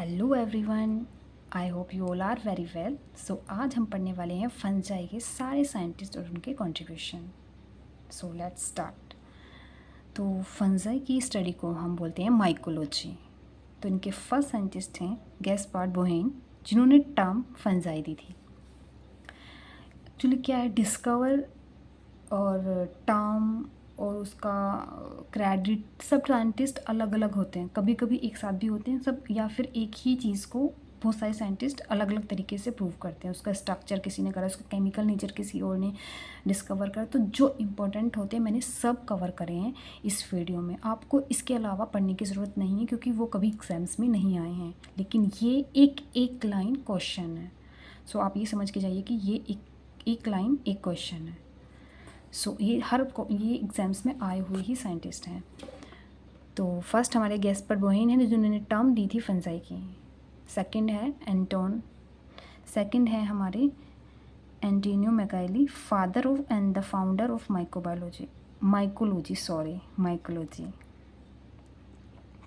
Hello everyone, I hope you all are very well. So आज हम पढ़ने वाले हैं फंजाई के सारे साइंटिस्ट और उनके कंट्रीब्यूशन। So let's start. तो फंजाई की स्टडी को हम बोलते हैं माइकोलॉजी। तो इनके फर्स्ट साइंटिस्ट हैं गैस्पार्ड बोहेन, जिन्होंने टर्म फंजाई दी थी। एक्चुअली क्या है, डिस्कवर और टर्म और उसका क्रेडिट सब साइंटिस्ट अलग अलग होते हैं, कभी कभी एक साथ भी होते हैं सब, या फिर एक ही चीज़ को बहुत सारे साइंटिस्ट अलग अलग तरीके से प्रूव करते हैं। उसका स्ट्रक्चर किसी ने करा, उसका केमिकल नेचर किसी और ने डिस्कवर करा। तो जो इम्पोर्टेंट होते हैं मैंने सब कवर करे हैं इस वीडियो में। आपको इसके अलावा पढ़ने की ज़रूरत नहीं है क्योंकि वो कभी एग्जाम्स में नहीं आए हैं, लेकिन ये एक एक लाइन क्वेश्चन है। सो आप ये समझ के जाइए कि ये एक लाइन एक क्वेश्चन है। सो ये ये एग्ज़ाम्स में आए हुए ही साइंटिस्ट हैं। तो फर्स्ट हमारे गैस्पर्ड बोहेन हैं जिन्होंने टर्म दी थी फंजाई की। सेकंड है हमारे Antonio Micheli, father of and the founder of mycology.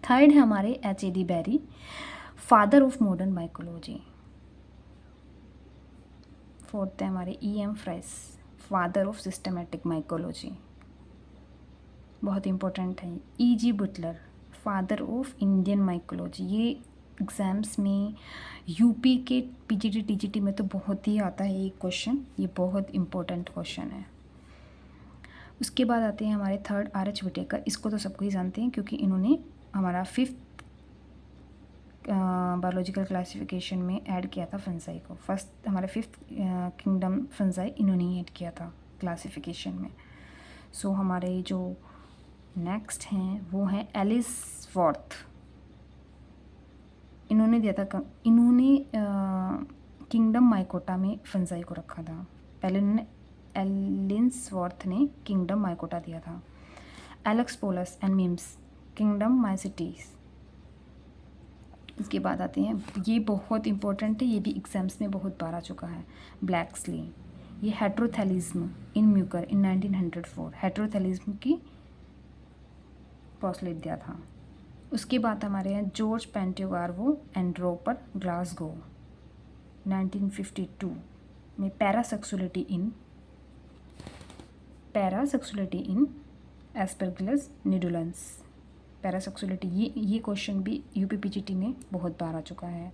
Third है हमारे H.A.D. Bary, father of modern mycology. Fourth है हमारे E.M. Fries, father of systematic mycology, बहुत इंपॉर्टेंट है। E.G. Butler, father of Indian mycology. ये exams में UP के PGT TGT में तो बहुत ही आता है ये क्वेश्चन, ये बहुत इंपॉर्टेंट क्वेश्चन है। उसके बाद आते हैं हमारे थर्ड R.H. विटेकर। इसको तो सबको ही जानते हैं क्योंकि इन्होंने हमारा फिफ्थ बायोलॉजिकल क्लासिफिकेशन में ऐड किया था फंजाई को। फर्स्ट हमारे फिफ्थ किंगडम फंजाई इन्होंने ही ऐड किया था क्लासिफिकेशन में। सो हमारे जो नेक्स्ट हैं वो हैं एलिस वॉर्थ। इन्होंने दिया था किंगडम माइकोटा में फंजाई को रखा था। पहले इन्होंने एलिसवॉर्थ ने किंगडम माइकोटा दिया था। Alexopoulos and Mims, kingdom Myceteae. इसके बाद आते हैं, ये बहुत इंपॉर्टेंट है, ये भी एग्जाम्स में बहुत बार आ चुका है, ब्लैक्सली। ये हेट्रोथैलिज्म इन म्यूकर इन 1904, हेट्रोथैलिज्म की पोस्टलेट दिया था। उसके बाद हमारे यहाँ जॉर्ज पेंटेगार्वो एंड रोपर ग्लासगो 1952 में पैरासेक्सुअलिटी इन एस्परगिलस निडुलेंस। पैरासेक्सुअलिटी ये क्वेश्चन भी यूपीपीजीटी में बहुत बार आ चुका है।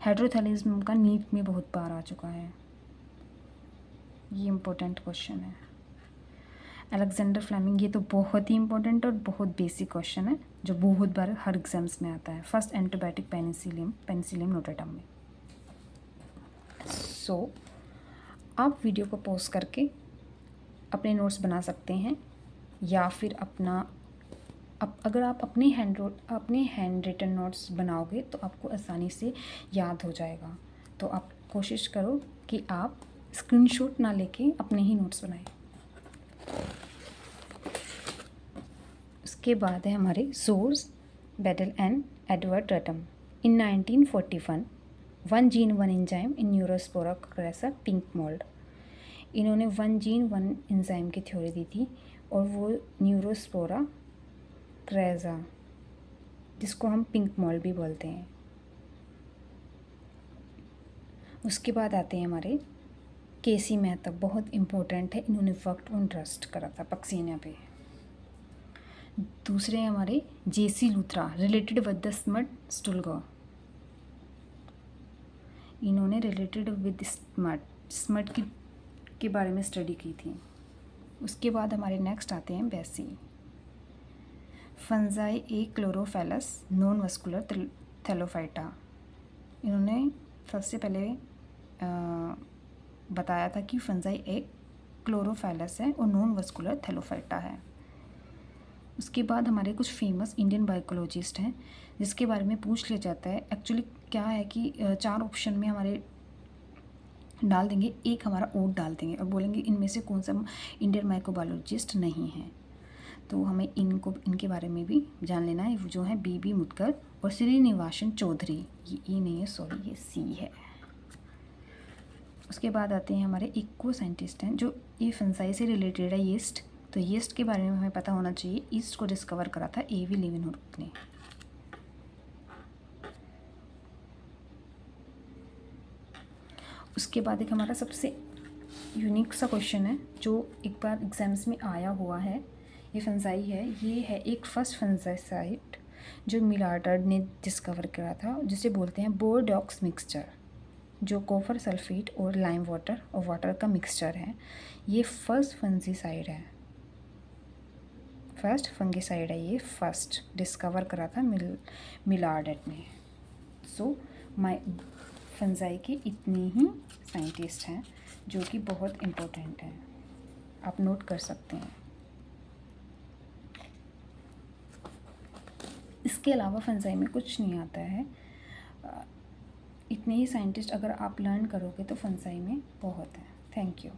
हेट्रोथैलिज्म का नीट में बहुत बार आ चुका है, ये इम्पोर्टेंट क्वेश्चन है। अलेक्जेंडर फ्लेमिंग, ये तो बहुत ही इंपॉर्टेंट और बहुत बेसिक क्वेश्चन है जो बहुत बार हर एग्जाम्स में आता है। फर्स्ट एंटीबायोटिक पेनिसिलियम नोटेटम में। सो आप वीडियो को पॉज करके अपने नोट्स बना सकते हैं, या फिर अगर आप अपने हैंड रिटन नोट्स बनाओगे तो आपको आसानी से याद हो जाएगा। तो आप कोशिश करो कि आप स्क्रीनशॉट ना लेके अपने ही नोट्स बनाएं। उसके बाद है हमारे George Beadle and Edward Tatum in 1941, one gene one enzyme in Neurospora crassa pink mould. इन्होंने वन जीन वन एंजाइम की थ्योरी दी थी और वो न्यूरोस्पोरा क्रेजा, जिसको हम पिंक मोल्ड भी बोलते हैं। उसके बाद आते हैं हमारे केसी मेहता, बहुत इम्पोर्टेंट है, इन्होंने वर्क ऑन रस्ट करा था पक्सीना पे। दूसरे हमारे J C Luthra, related with the smut Ustilago. इन्होंने रिलेटेड विद स्मट के बारे में स्टडी की थी। उसके बाद हमारे नेक्स्ट आते हैं बेसी। फंजाई ए क्लोरोफेलस नॉन वस्कुलर थैलोफाइटा। इन्होंने सबसे पहले बताया था कि फंजाई एक क्लोरोफेलस है और नॉन वस्कुलर थैलोफाइटा है। उसके बाद हमारे कुछ फेमस इंडियन बायोलॉजिस्ट हैं जिसके बारे में पूछ लिया जाता है। एक्चुअली क्या है कि 4 ऑप्शन में हमारे डाल देंगे, एक हमारा और डाल देंगे और बोलेंगे इनमें से कौन सा इंडियन माइक्रोबायोलॉजिस्ट नहीं है। तो हमें इनके बारे में भी जान लेना है, जो है BB मुदगल और श्रीनिवासन चौधरी। ये E नहीं है, सॉरी, ये C है। उसके बाद आते हैं हमारे इको साइंटिस्ट हैं जो ये फंजाई से रिलेटेड है, यीस्ट। तो यीस्ट के बारे में हमें पता होना चाहिए। यीस्ट को डिस्कवर करा था A.V. लेवेनहुर्क ने। उसके बाद एक हमारा सबसे यूनिक सा क्वेश्चन है जो एक बार एग्जाम्स में आया हुआ है। ये फंजाई है, ये है एक फर्स्ट फंजाइसाइड जो मिलार्ड ने डिस्कवर करा था, जिसे बोलते हैं बोरडॉक्स मिक्सचर, जो कॉपर सल्फेट और लाइम वाटर और वाटर का मिक्सचर है। ये फर्स्ट फंजीसाइड है, फर्स्ट फंगिसाइड है, ये फर्स्ट डिस्कवर करा था मिलार्ड ने। सो माय फंजाई के इतनी ही साइंटिस्ट हैं जो कि बहुत इम्पोर्टेंट हैं, आप नोट कर सकते हैं। इसके अलावा फंजाई में कुछ नहीं आता है। इतने ही साइंटिस्ट अगर आप लर्न करोगे तो फंजाई में बहुत है। Thank you.